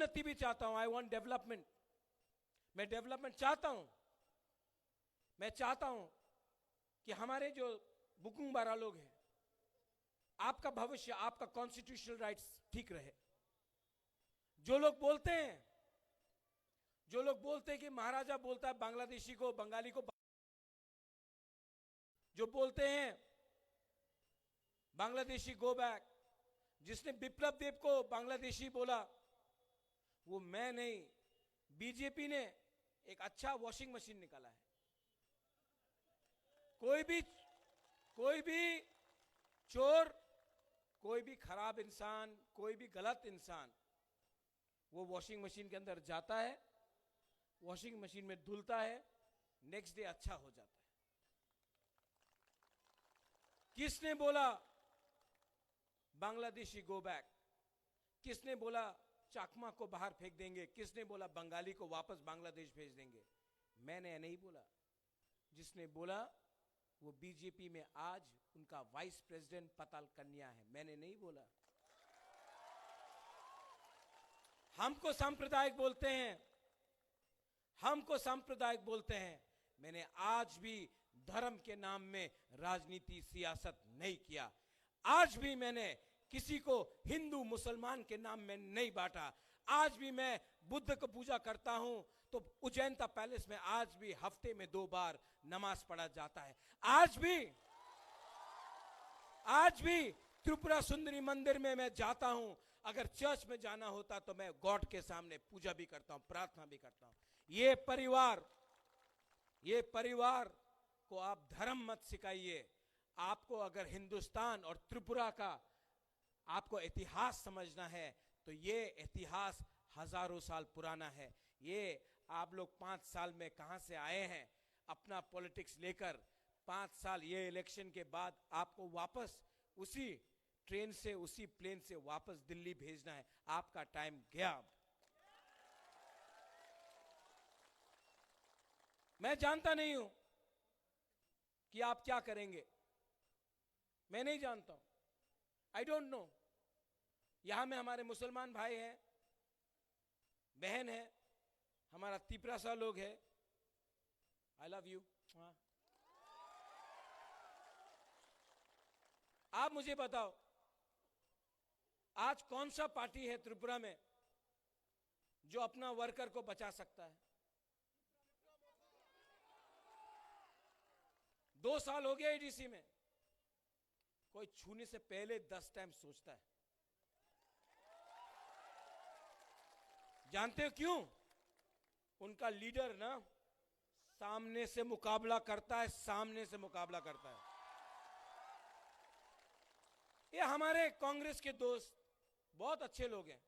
उन्नति भी चाहता हूं, आई वॉन्ट डेवलपमेंट। मैं डेवलपमेंट चाहता हूं। मैं चाहता हूं कि हमारे जो बुकुंग बारा लोग हैं, आपका भविष्य, आपका कॉन्स्टिट्यूशनल राइट्स ठीक रहे। जो लोग बोलते हैं कि महाराजा बोलता है बांग्लादेशी को, बंगाली को, जो बोलते हैं बांग्लादेशी गो बैक, जिसने बिप्लब देव को बांग्लादेशी बोला, वो मैं नहीं, बीजेपी ने एक अच्छा वॉशिंग मशीन निकाला है। कोई भी चोर, कोई भी खराब इंसान, कोई भी गलत इंसान, वो वॉशिंग मशीन के अंदर जाता है, वॉशिंग मशीन में धुलता है, नेक्स्ट डे अच्छा हो जाता है। किसने बोला बांग्लादेशी गो बैक? किसने बोला चाकमा को बाहर फेंक देंगे? किसने बोला बंगाली को वापस बांग्लादेश भेज देंगे? मैंने नहीं बोला। जिसने बोला वो बीजेपी में आज उनका वाइस प्रेसिडेंट पताल कन्या है, मैंने नहीं बोला। हमको सांप्रदायिक बोलते हैं, हमको सांप्रदायिक बोलते हैं। मैंने आज भी धर्म के नाम में राजनीति सियासत नहीं किया। आज भी मैंने किसी को हिंदू मुसलमान के नाम में नहीं बांटा। आज भी मैं बुद्ध को पूजा करता हूं तो उज्जैनता पैलेस में आज भी हफ्ते में 2 बार नमाज पढ़ा जाता है। आज भी त्रिपुरा सुंदरी मंदिर में मैं जाता हूं। अगर चर्च में जाना होता तो मैं गॉड के सामने पूजा भी करता हूं, प्रार्थना भी करता हूं। ये परिवार को आप धर्म मत सिखाइए। आपको अगर हिंदुस्तान और त्रिपुरा का आपको इतिहास समझना है तो ये इतिहास हजारों साल पुराना है। ये आप लोग 5 साल में कहां से आए हैं अपना पॉलिटिक्स लेकर? 5 साल, ये इलेक्शन के बाद आपको वापस उसी ट्रेन से, उसी प्लेन से वापस दिल्ली भेजना है। आपका टाइम गया। मैं जानता नहीं हूं कि आप क्या करेंगे, मैं नहीं जानता हूं, आई डोंट नो। यहां में हमारे मुसलमान भाई हैं, बहन है, हमारा तिपरा सा लोग है। I love you. आप मुझे बताओ, आज कौन सा पार्टी है त्रिपुरा में जो अपना वर्कर को बचा सकता है? 2 साल हो गया एडीसी में, कोई छूने से पहले 10 टाइम सोचता है। जानते हो क्यों? उनका लीडर ना सामने से मुकाबला करता है, सामने से मुकाबला करता है। ये हमारे कांग्रेस के दोस्त बहुत अच्छे लोग हैं।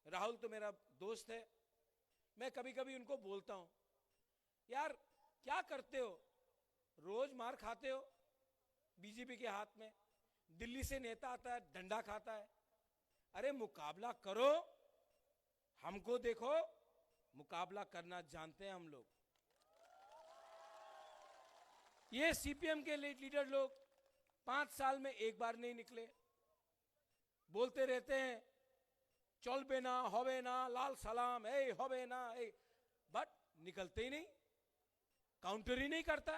राहुल तो मेरा दोस्त है। मैं कभी कभी उनको बोलता हूं, यार क्या करते हो, रोज मार खाते हो बीजेपी के हाथ में, दिल्ली से नेता आता है डंडा खाता है। अरे मुकाबला करो, हमको देखो, मुकाबला करना जानते हैं हम लोग। ये सीपीएम के लीडर लोग 5 साल में एक बार नहीं निकले, बोलते रहते हैं चलबे ना, होबे ना, लाल सलाम, ए होबे ना, ए, बट निकलते ही नहीं, काउंटर ही नहीं करता।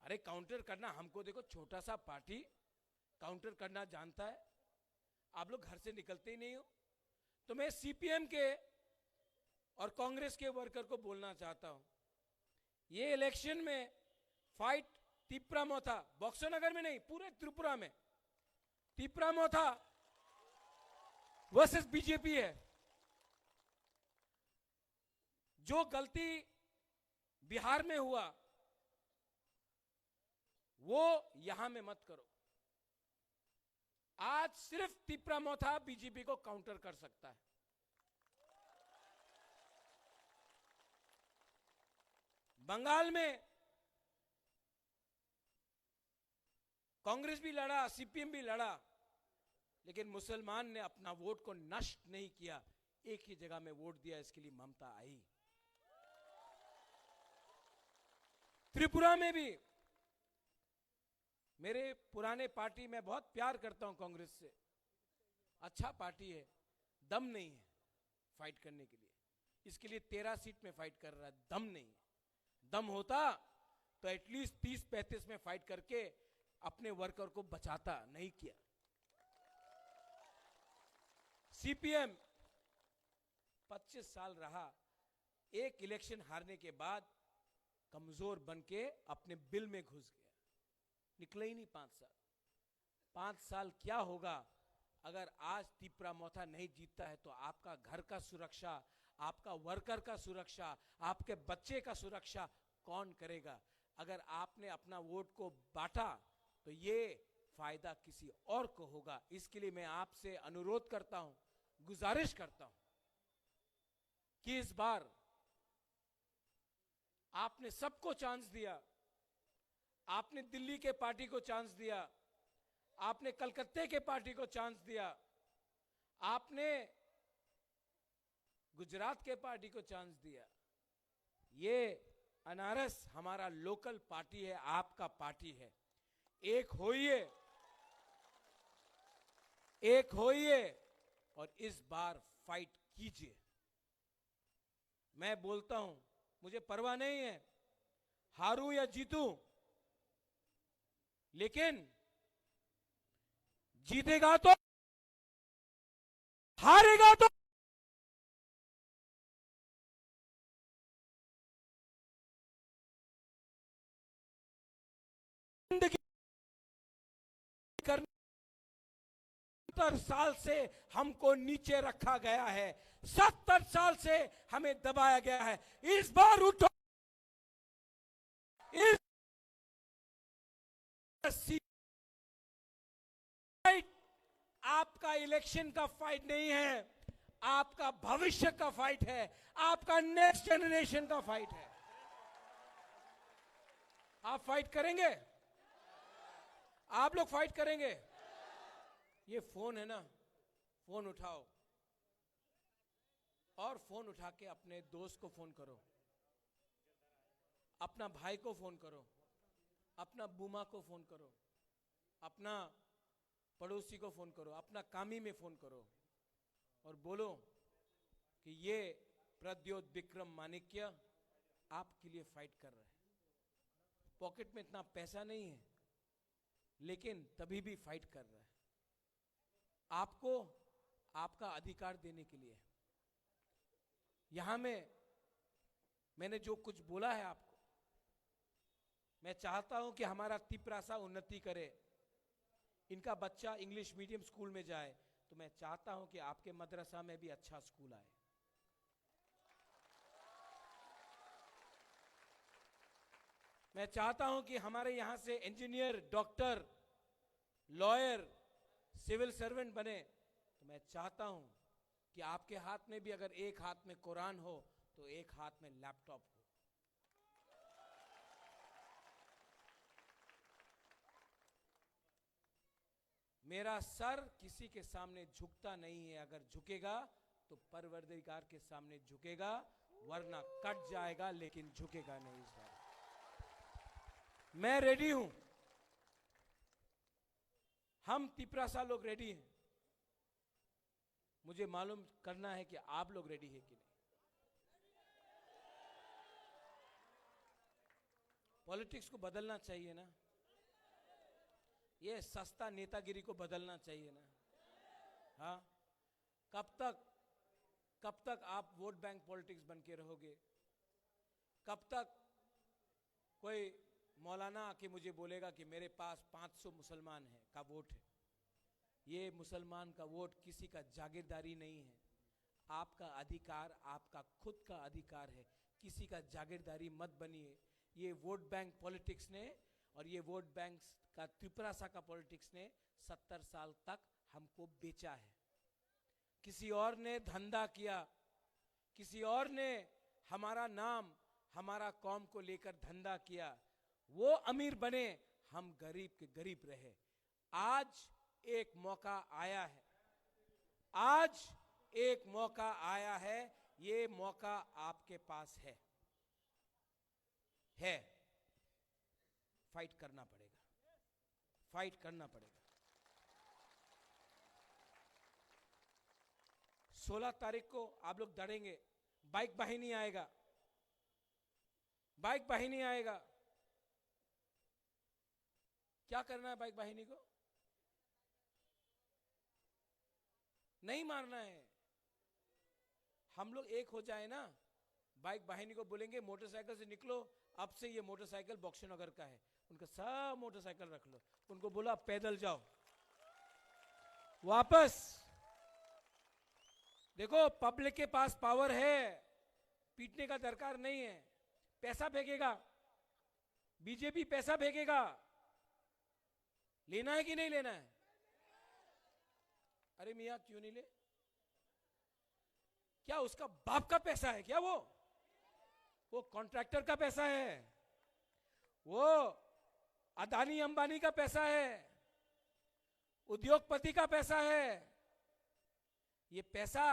अरे काउंटर करना, हमको देखो छोटा सा पार्टी काउंटर करना जानता है, आप लोग घर से निकलते ही नहीं हो। तो मैं सीपीएम के और कांग्रेस के वर्कर को बोलना चाहता हूं, ये इलेक्शन में फाइट तिपरा मोथा, बक्सर नगर में नहीं, पूरे त्रिपुरा में तिपरा मोथा वर्सेस बीजेपी है। जो गलती बिहार में हुआ वो यहां में मत करो। आज सिर्फ तिपरा मोथा बीजेपी को काउंटर कर सकता है। बंगाल में कांग्रेस भी लड़ा, सीपीएम भी लड़ा, लेकिन मुसलमान ने अपना वोट को नष्ट नहीं किया, एक ही जगह में वोट दिया, इसके लिए ममता आई। त्रिपुरा में भी मेरे पुराने पार्टी में बहुत प्यार करता हूं कांग्रेस से, अच्छा पार्टी है, दम नहीं है, फाइट करने के लिए। इसके लिए 13 सीट में फाइट कर रहा है, दम नहीं है। दम होता तो एटलीस्ट 30-35 में फाइट करके अपने वर्कर को बचाता, नहीं किया। सीपीएम 25 साल रहा, एक इलेक्शन हारने के बाद कमजोर बन के अपने बिल में घुस गया, निकले ही नहीं 5 साल। 5 साल क्या होगा अगर आज तिपरा मोथा नहीं जीतता है तो आपका घर का सुरक्षा, आपका वर्कर का सुरक्षा, आपके बच्चे का सुरक्षा कौन करेगा? अगर आपने अपना वोट को बांटा तो ये फायदा किसी और को होगा। इसके लिए मैं आपसे अनुरोध करता हूं, गुजारिश करता हूं कि इस बार आपने सबको चांस दिया, आपने दिल्ली के पार्टी को चांस दिया, आपने कलकत्ते के पार्टी को चांस दिया, आपने गुजरात के पार्टी को चांस दिया। ये अनारस हमारा लोकल पार्टी है, आपका पार्टी है। एक होइए, एक होइए और इस बार फाइट कीजिए। मैं बोलता हूं, मुझे परवाह नहीं है हारूं या जीतूं, लेकिन जीतेगा तो, हारेगा तो जिंदगी करने। 70 साल से हमको नीचे रखा गया है, 70 साल से हमें दबाया गया है। इस बार उठो, इस फाइट आपका इलेक्शन का फाइट नहीं है, आपका भविष्य का फाइट है, आपका नेक्स्ट जनरेशन का फाइट है। आप फाइट करेंगे? आप लोग फाइट करेंगे? ये फोन है ना, फोन उठाओ और फोन उठा के अपने दोस्त को फोन करो, अपना भाई को फोन करो, अपना बूमा को फोन करो, अपना पड़ोसी को फोन करो, अपना कामी में फोन करो और बोलो कि ये प्रद्योत विक्रम माणिक्य आपके लिए फाइट कर रहा है। पॉकेट में इतना पैसा नहीं है, लेकिन तभी भी फाइट कर रहा है आपको आपका अधिकार देने के लिए। यहां में मैंने जो कुछ बोला है आपको, मैं चाहता हूं कि हमारा तिपरासा उन्नति करे, इनका बच्चा इंग्लिश मीडियम स्कूल में जाए, तो मैं चाहता हूं कि आपके मदरसा में भी अच्छा स्कूल आए। मैं चाहता हूं कि हमारे यहां से engineer, doctor, lawyer, civil servant बने। तो मैं चाहता हूं कि आपके हाथ में भी अगर एक हाथ में कुरान हो तो एक हाथ में लैपटॉप हो। मेरा सर किसी के सामने झुकता नहीं है, अगर झुकेगा तो परवरदिगार के सामने झुकेगा, वरना कट जाएगा, लेकिन झुकेगा नहीं। इस बार मैं रेडी हूं, हम तिपरासा लोग रेडी हैं। मुझे मालूम करना है कि आप लोग रेडी हैं कि नहीं। पॉलिटिक्स को बदलना चाहिए ना, ये सस्ता नेतागिरी को बदलना चाहिए ना। हाँ, कब तक आप वोट बैंक पॉलिटिक्स बन के रहोगे? कब तक कोई मौलाना आके मुझे बोलेगा कि मेरे पास 500 मुसलमान है का वोट है? ये मुसलमान का वोट किसी का जागीरदारी नहीं है, आपका अधिकार, आपका खुद का अधिकार है। किसी का जागीरदारी मत बनिए। ये वोट बैंक पॉलिटिक्स ने और ये वोट बैंक का त्रिपुरासा का पॉलिटिक्स ने 70 साल तक हमको बेचा है। किसी और ने धंधा किया, किसी और ने हमारा नाम, हमारा कौम को लेकर धंधा किया। वो अमीर बने, हम गरीब के गरीब रहे। आज एक मौका आया है, आज एक मौका आया है, ये मौका आपके पास है। फाइट करना पड़ेगा, फाइट करना पड़ेगा। 16 तारीख को आप लोग लड़ेंगे, बाइक वाहिनी आएगा, बाइक वाहिनी आएगा। क्या करना है बाइक वाहिनी को? नहीं मारना है। हम लोग एक हो जाए ना, बाइक वाहिनी को बोलेंगे मोटरसाइकिल से निकलो, अब से ये मोटरसाइकिल बक्सीनगर का है, उनका सब मोटरसाइकिल रख लो, उनको बोला पैदल जाओ वापस। देखो पब्लिक के पास पावर है, पीटने का दरकार नहीं है। पैसा फेंकेगा, बीजेपी पैसा फेंकेगा, लेना है कि नहीं लेना है? अरे मियां क्यों नहीं ले? क्या उसका बाप का पैसा है क्या? वो कॉन्ट्रैक्टर का पैसा है, वो अदानी अंबानी का पैसा है, उद्योगपति का पैसा है। ये पैसा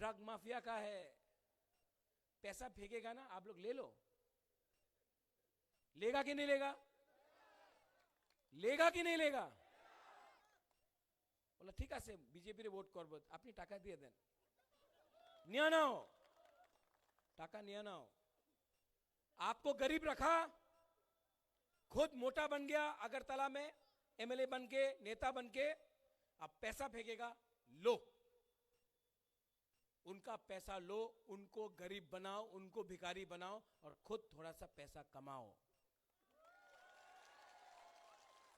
ड्रग माफिया का है। पैसा फेंकेगा ना, आप लोग ले लो। लेगा कि नहीं लेगा? लेगा कि नहीं लेगा? बोला ठीक है, बीजेपी रे वोट करब, अपनी टाका दिए दें, निया नाओ टाका, निया नाओ। आपको गरीब रखा, खुद मोटा बन गया अगरतला में, एमएलए बन के, नेता बन के, अब पैसा फेंकेगा। लो, उनका पैसा लो, उनको गरीब बनाओ, उनको भिखारी बनाओ और खुद थोड़ा सा पैसा कमाओ।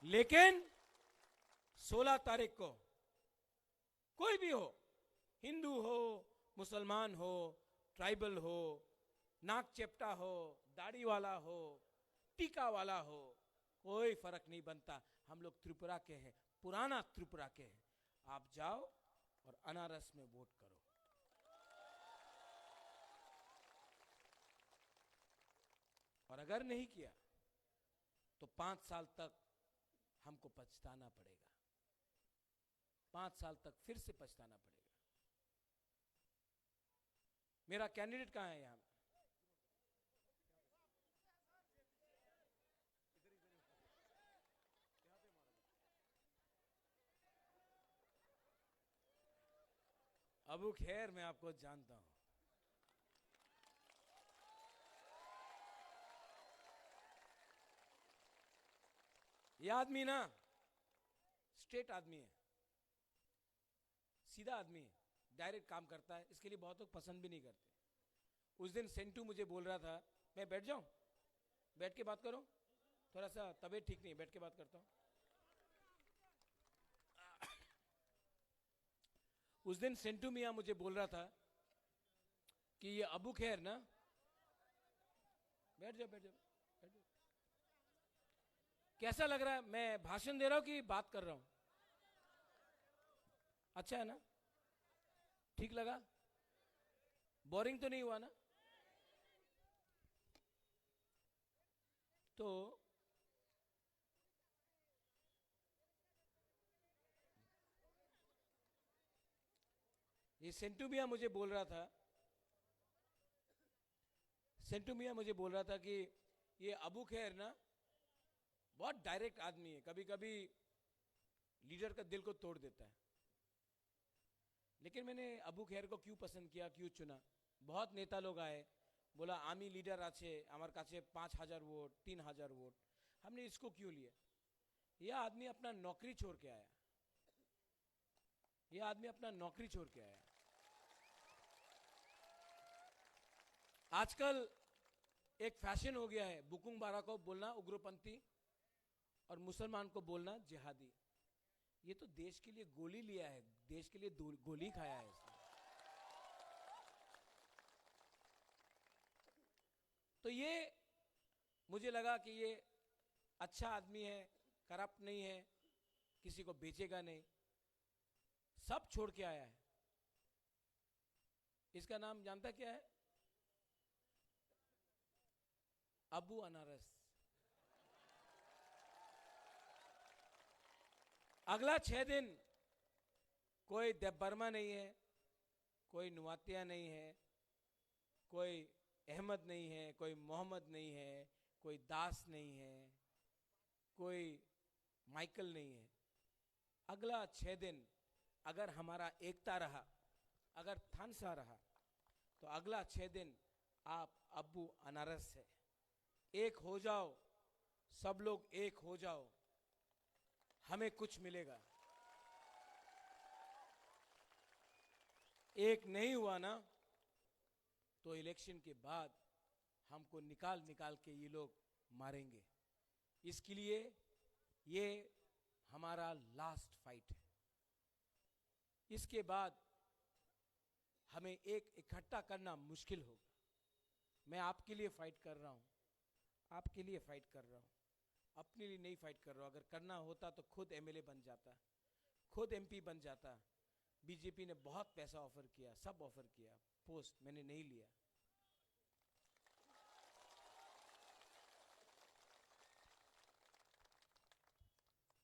लेकिन 16 तारीख को कोई भी हो, हिंदू हो, मुसलमान हो, ट्राइबल हो, नाक चेपटा हो, दाढ़ी वाला हो, टीका वाला हो, कोई फर्क नहीं बनता। हम लोग त्रिपुरा के हैं, पुराना त्रिपुरा के हैं। आप जाओ और अनारस में वोट करो। और अगर नहीं किया तो 5 साल तक हमको पछताना पड़ेगा, 5 साल तक फिर से पछताना पड़ेगा। मेरा कैंडिडेट कहां है? यहां अबू खैर, मैं आपको जानता हूं। ये आदमी ना स्ट्रेट आदमी है, सीधा आदमी है, डायरेक्ट काम करता है। इसके लिए बहुत लोग पसंद भी नहीं करते। उस दिन सेंटू मुझे बोल रहा था, मैं बैठ जाऊं, बैठ के बात करूं, थोड़ा सा तबीयत ठीक नहीं है, बैठ के बात करता हूं। उस दिन सेंटू मियां मुझे बोल रहा था कि ये अबू खैर ना, बैठ जाओ बैठ जाओ बैठ जाओ। कैसा लग रहा है? मैं भाषण दे रहा हूं कि बात कर रहा हूं? अच्छा है ना? ठीक लगा? बोरिंग तो नहीं हुआ ना? तो ये सेंटू मियां मुझे बोल रहा था, सेंटू मियां मुझे बोल रहा था कि ये अबू खैर ना बहुत डायरेक्ट आदमी है, कभी कभी लीडर का दिल को तोड़ देता है। लेकिन मैंने अबू खैर को क्यों पसंद किया, क्यों चुना? बहुत नेता लोग आए, बोला आमी लीडर आछे आमार काछे 5000 वोट, 3000 वोट, हमने इसको क्यों लिया? यह आदमी अपना नौकरी छोड़ के आया, यह आदमी अपना नौकरी छोड़ के आया। आजकल एक फैशन हो गया है बुकुंग बारा को बोलना उग्रपंथी और मुसलमान को बोलना जिहादी। ये तो देश के लिए गोली लिया है, देश के लिए गोली खाया है इसने। तो ये मुझे लगा कि ये अच्छा आदमी है, करप्ट नहीं है, किसी को बेचेगा नहीं, सब छोड़ के आया है। इसका नाम जानता क्या है? अबू अनारस। अगला 6 दिन कोई देवबर्मा नहीं है, कोई नुआतिया नहीं है, कोई अहमद नहीं है, कोई मोहम्मद नहीं है, कोई दास नहीं है, कोई माइकल नहीं है। अगला 6 दिन अगर हमारा एकता रहा, अगर थानसा रहा तो अगला 6 दिन आप अब्बू अनारस है। एक हो जाओ, सब लोग एक हो जाओ, हमें कुछ मिलेगा। एक नहीं हुआ ना तो इलेक्शन के बाद हमको निकाल निकाल के ये लोग मारेंगे। इसके लिए ये हमारा लास्ट फाइट है। इसके बाद हमें एक इकट्ठा करना मुश्किल होगा। मैं आपके लिए फाइट कर रहा हूं, आपके लिए फाइट कर रहा हूं, अपने लिए नहीं फाइट कर रहा हूं। अगर करना होता तो खुद एमएलए बन जाता, खुद एमपी बन जाता। बीजेपी ने बहुत पैसा ऑफर किया, सब ऑफर किया, पोस्ट मैंने नहीं लिया।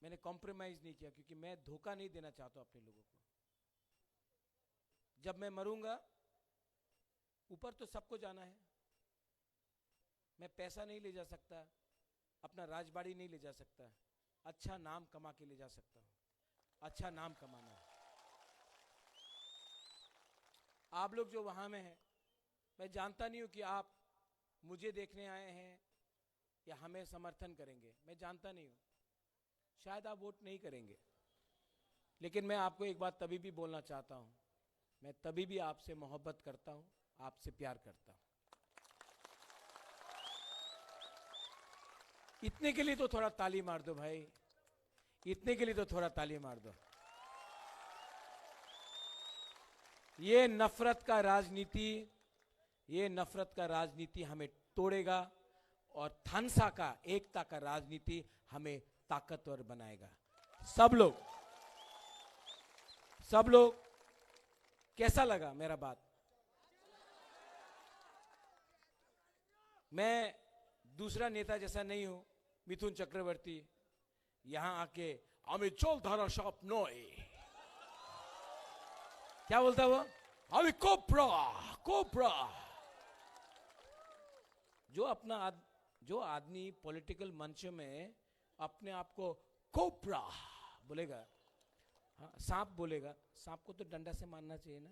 मैंने कॉम्प्रोमाइज नहीं किया क्योंकि मैं धोखा नहीं देना चाहता अपने लोगों को। जब मैं मरूंगा, ऊपर तो सबको जाना है। मैं पैसा नहीं ले जा सकता, अपना राजबाड़ी नहीं ले जा सकता, अच्छा नाम कमा के ले जा सकता हूं। अच्छा नाम कमाना है। आप लोग जो वहां में हैं, मैं जानता नहीं हूं कि आप मुझे देखने आए हैं या हमें समर्थन करेंगे, मैं जानता नहीं हूं। शायद आप वोट नहीं करेंगे, लेकिन मैं आपको एक बात तभी भी बोलना चाहता हूं, मैं तभी भी आपसे मोहब्बत करता हूं, आपसे प्यार करता हूं। इतने के लिए तो थोड़ा ताली मार दो भाई, इतने के लिए तो थोड़ा ताली मार दो। ये नफरत का राजनीति, ये नफरत का राजनीति हमें तोड़ेगा और थानसा का, एकता का राजनीति हमें ताकतवर बनाएगा। सब लोग कैसा लगा मेरा बात? मैं दूसरा नेता जैसा नहीं हूं, मिथुन चक्रवर्ती यहां आके हमें चल धारा शॉप नोए, क्या बोलता वो, हमें कोपरा कोपरा। जो आदमी पॉलिटिकल मंच में अपने आप को कोपरा बोलेगा, हाँ, सांप बोलेगा, सांप को तो डंडा से मारना चाहिए ना।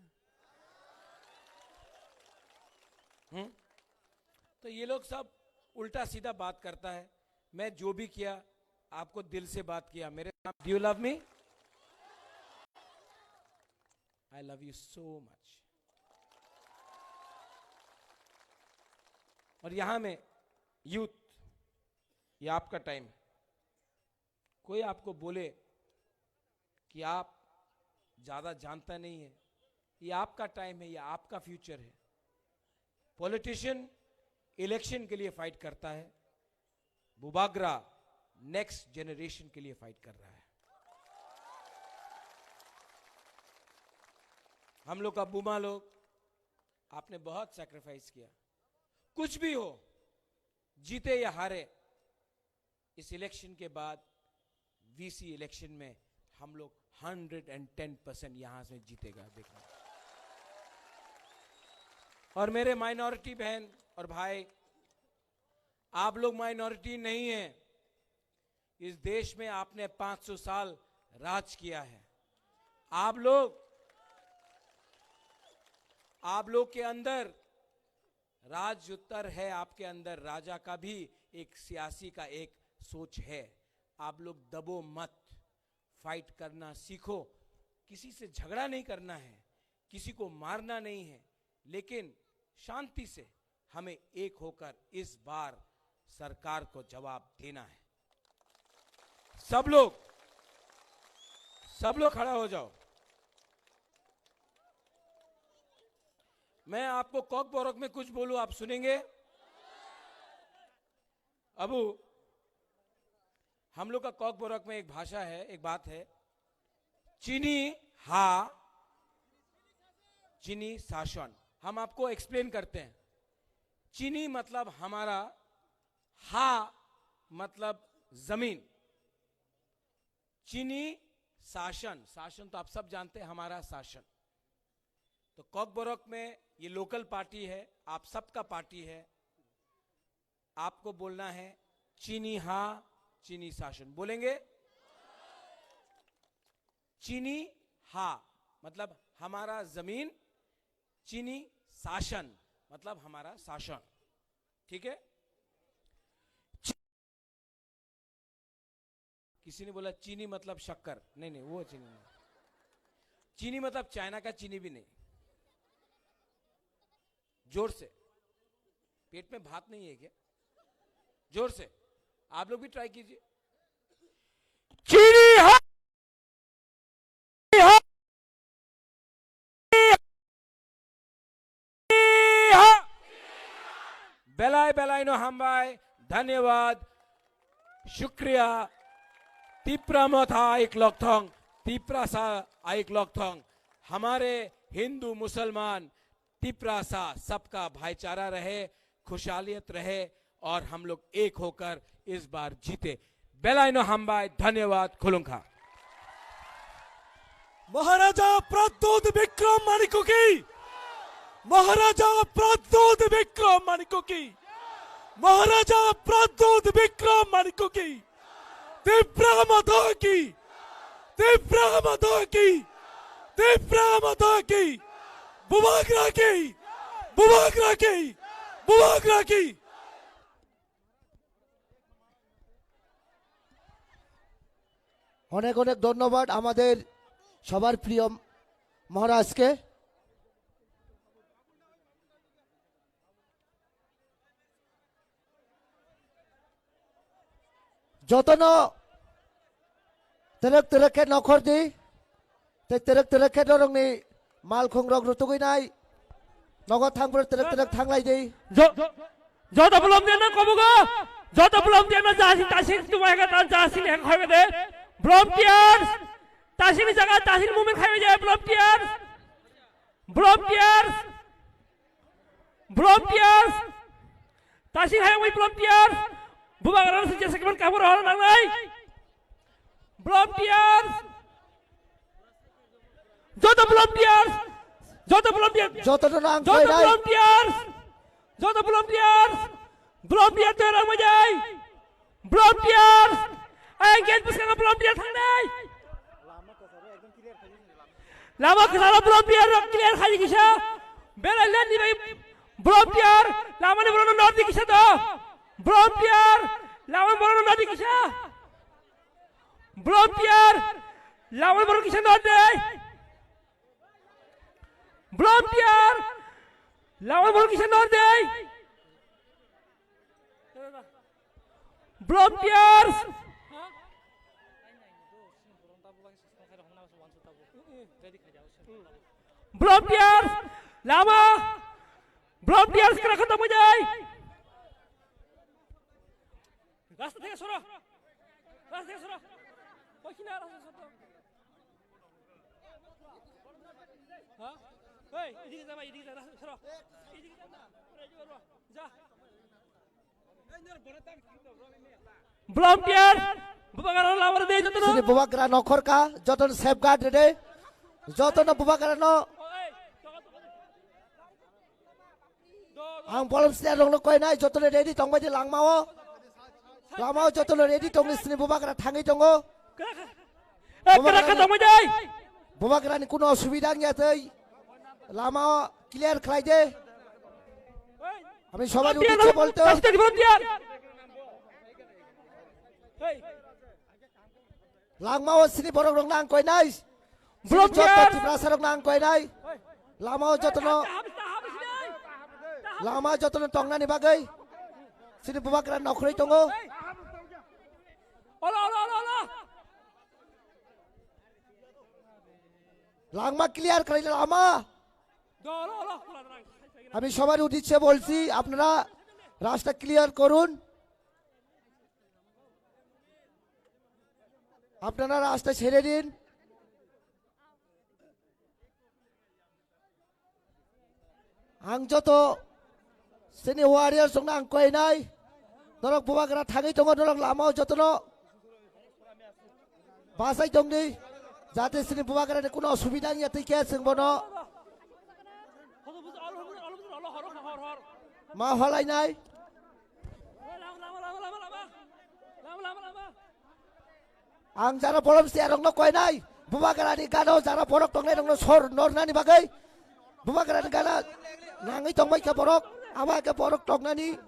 तो ये लोग सब उल्टा सीधा बात करता है। मैं जो भी किया आपको दिल से बात किया। मेरे साथ, do you love me? I love you so much. और यहां में यूथ, ये आपका टाइम। कोई आपको बोले कि आप ज्यादा जानता नहीं है, ये आपका टाइम है, ये आपका फ्यूचर है। पॉलिटिशियन इलेक्शन के लिए फाइट करता है, बुबागरा नेक्स्ट जनरेशन के लिए फाइट कर रहा है। हम लोग का बुमा लोग, आपने बहुत सैक्रिफाइस किया। कुछ भी हो, जीते या हारे, इस इलेक्शन के बाद वीसी इलेक्शन में हम लोग 110% यहां से जीतेगा, देखना। और मेरे माइनॉरिटी बहन और भाई, आप लोग माइनॉरिटी नहीं हैं। इस देश में आपने 500 साल राज किया है। आप लोग के अंदर राजउत्तर है, आपके अंदर राजा का भी एक सियासी का एक सोच है। आप लोग दबो मत, फाइट करना सीखो। किसी से झगड़ा नहीं करना है, किसी को मारना नहीं है, लेकिन शांति से हमें एक होकर इस बार सरकार को जवाब देना है। सब लोग खड़ा हो जाओ। मैं आपको कॉक बोरक में कुछ बोलूं, आप सुनेंगे? अबू, हम लोग का कॉक बोरक में एक भाषा है, एक बात है, चीनी हा चीनी शासन। हम आपको एक्सप्लेन करते हैं। चीनी मतलब हमारा, हा मतलब जमीन। चीनी शासन, शासन तो आप सब जानते हैं, हमारा शासन। तो कॉक बोरक में ये लोकल पार्टी है, आप सबका पार्टी है। आपको बोलना है चीनी हा चीनी शासन। बोलेंगे? चीनी हा मतलब हमारा जमीन, चीनी शासन मतलब हमारा शासन, ठीक है। किसी ने बोला चीनी मतलब शक्कर, नहीं नहीं वो चीनी नहीं, चीनी मतलब चाइना का चीनी भी नहीं। जोर से, पेट में भात नहीं है क्या? जोर से आप लोग भी ट्राई कीजिए। चीनी है, बेलाय बेलाय नो हमबाय, धन्यवाद, शुक्रिया। तिप्रा मथा एक लॉकथोंग, तिप्रा सा एक लॉकथोंग। हमारे हिंदू मुसलमान तिप्रा सा सबका भाईचारा रहे, खुशहालियत रहे और हम लोग एक होकर इस बार जीते। बेलाय नो हमबाय, धन्यवाद, खुलुंखा। महाराजा प्रद्योत विक्रम माणिक्य की, महाराजा प्रद्योत विक्रम माणिक्य की, महाराजा प्रद्योत विक्रम माणिक्य की, तिप्रा माता की, तिप्रा माता की, तिप्रा माता की, बुबागरा की, बुबागरा की, बुबागरा की। অনেক অনেক ধন্যবাদ আমাদের সবার প্রিয় মহারাজকে। যতন তেরক তেরকে নখর দি তেরক তেরকে নরংনি মাল খংরক রুতুগैनाय নগদ থাংবর তেরক তেরক থাংলাই দি যত বলম দেন কবুগা, যত বলম দেন জাসি তাসি তোমায় কা জাসি এক হবে দে ব্লম্পিয়ার্স তাসির জায়গা তাসির মুভমেন্ট খাইবে যায়। ব্লম্পিয়ার্স ব্লম্পিয়ার্স ব্লম্পিয়ার্স তাসির হাই ওই ব্লম্পিয়ার্স বুবাগরার সে জেসে কেমন কাবর হল না নাই। ব্লম্পিয়ার্স যত ব্লম্পিয়ার্স, যত ব্লম্পিয়ার্স, যতন নাং যত কই নাই ব্লম্পিয়ার্স, যত ব্লম্পিয়ার্স, ব্লম্পিয়ার তো রাম যায়। ব্লম্পিয়ার্স আই গেট বিস্কার ব্লম্পিয়ার থাকনাই লামা কারা ব্লম্পিয়ার ক্লিয়ার খালি কিসা বেলাইলেন নি ভাই। ব্লম্পিয়ার লামানে বড় নর্দি কিসা তো ব্লম্পিয়ার লামা বড় নর্দি কিসা, ব্লম্পিয়ার লামা বড় কিসা নর্দি, ব্লম্পিয়ার লামা বড় কিসা নর্দি, ব্লম্পিয়ার্স ব্লম্পিয়ার্স লামা ব্লম্পিয়ার্স করা খতম হয়ে যায়। রাস্তা থেকে সরো, রাস্তা থেকে সরো, ওই কিনা রাস্তা সরো। হ্যাঁ এই এদিকে যা ভাই, এদিকে যা, রাস্তা সরো, এদিকে যা না, এদিকে যা, যা। ব্লম্পিয়ার্স বুবাগরা লামার দেই যত সিনি বুবাগরা নখর কা যতন সেফগার্ড রে যতন বুবাগরা ন आं बलम सिना रंग कय नाय जतन रेडी तंग बायदि लांगमाओ लामाओ जतन रेडी तंग सिनि बुबागरा थाङै दङ। करा खतम हो जाय। बुबागरानि कुनो असुबिदा गैयाथै, लामाओ क्लियार खालाय दे। আমি সবাই উঠেছে বলতো লাংমাও সিনি বড় রং নাং কই নাই ব্লম্পিয়ার ত্রিপুরা রং নাং কই নাই লামাও যতন লামা যতন টংনানি বাগै সিনি বুবাগরা নখरै दङ। ওলা ওলা ওলা ওলা লাংমা ক্লিয়ার করাইলে লামা ওলা ওলা আমি সবার উঠেছে বলছি আপনারা রাস্তা ক্লিয়ার করুন, আপনারা রাস্তা ছেড়ে দিন। आं जत सेनि वारियर संग आं कय नाय नरक बुबागरा थाङै दङ नरक लामाव जतन बासाय दंनि जाहाथे सेनि बुबागरानि कुनो असुबिदा गैया तै के जोंबनो मा हलायनाय आं जारा बलम सिया रंग कय नाय बुबागरानि गानाव जारा बरक दंनाय दंनो सर नरनानि बागै Bubagrani gana nangi tongbai ke borok awa ke borok tongnani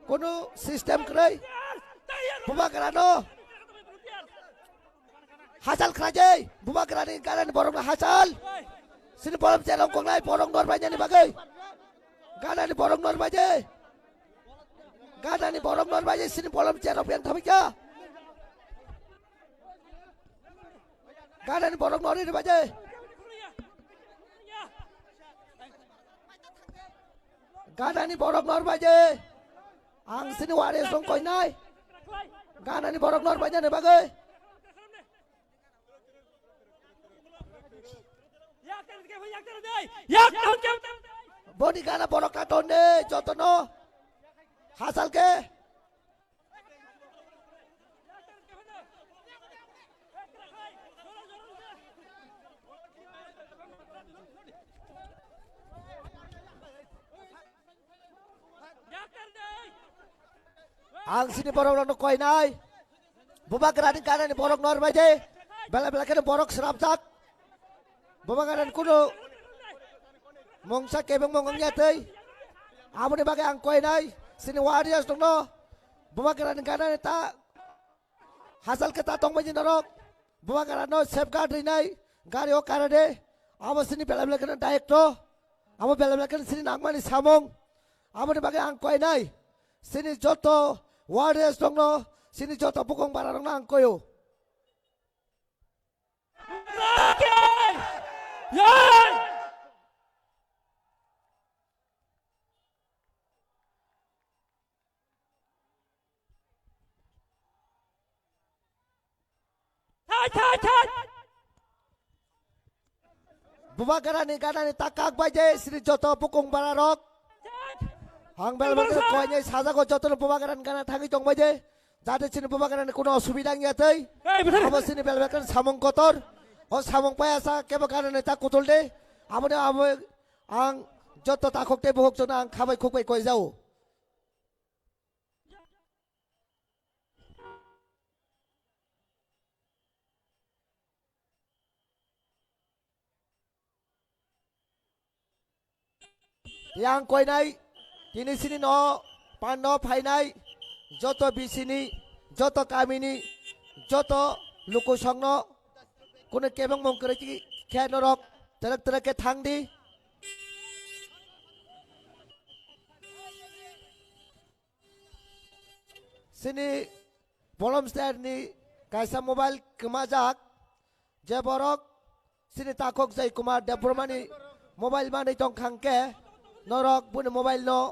kono sistem krai Bubagrano Hasal kerajai Bubagrani gana ni borok hasal sini borok celok konglai borok normanya ni bagai gana ni borok normanya gana ni borok normanya sini borok celok yang thamika gana ni borok nori ni bagai gana ni borok norbaje ang sini waris dong koi nai gana ni borok norbaje ne bagai bodi gana borok katon ne jotono hasal ke ang sini borok nong koi nai Bubagrani gana ni borok norbaje bela-bela ke borok serapsak Bubagrani kuno mongsa kebeng mongongnya tei amu ni bagai ang koi nai sini warias dong no Bubagrani gana ni ta hasal ke ta tong baje norok Bubagrani no safeguard rinai gari o karade amu sini bela-bela ke daek to amu bela-bela ke sini nangmani samong amu ni bagai ang koi nai sini joto warias dong no sini joto pukong barang nang koyo Yan! Tat! Bubagrani gana ni takak baje sini joto pukong bararok ang bel-bel konya sajago joto Bubagrani gana tangi tong baje jate sini Bubagrani kuno osubida nya tei abo sini bel-bel samong kotor o samong payasa kebo gana ni ta kutul de amone ang joto takok te buhok jona ang khabai khukbai koi jau yang koi nai tini sini no pano phai nai joto bisini joto kamini joto luku songno kuno kebang mong kereki kya norok terak ke thang di sini bolom star ni kaisa mobile kemajak je borok sini takok jai kumar debromani mobile mani tong khangke norok pun mobile no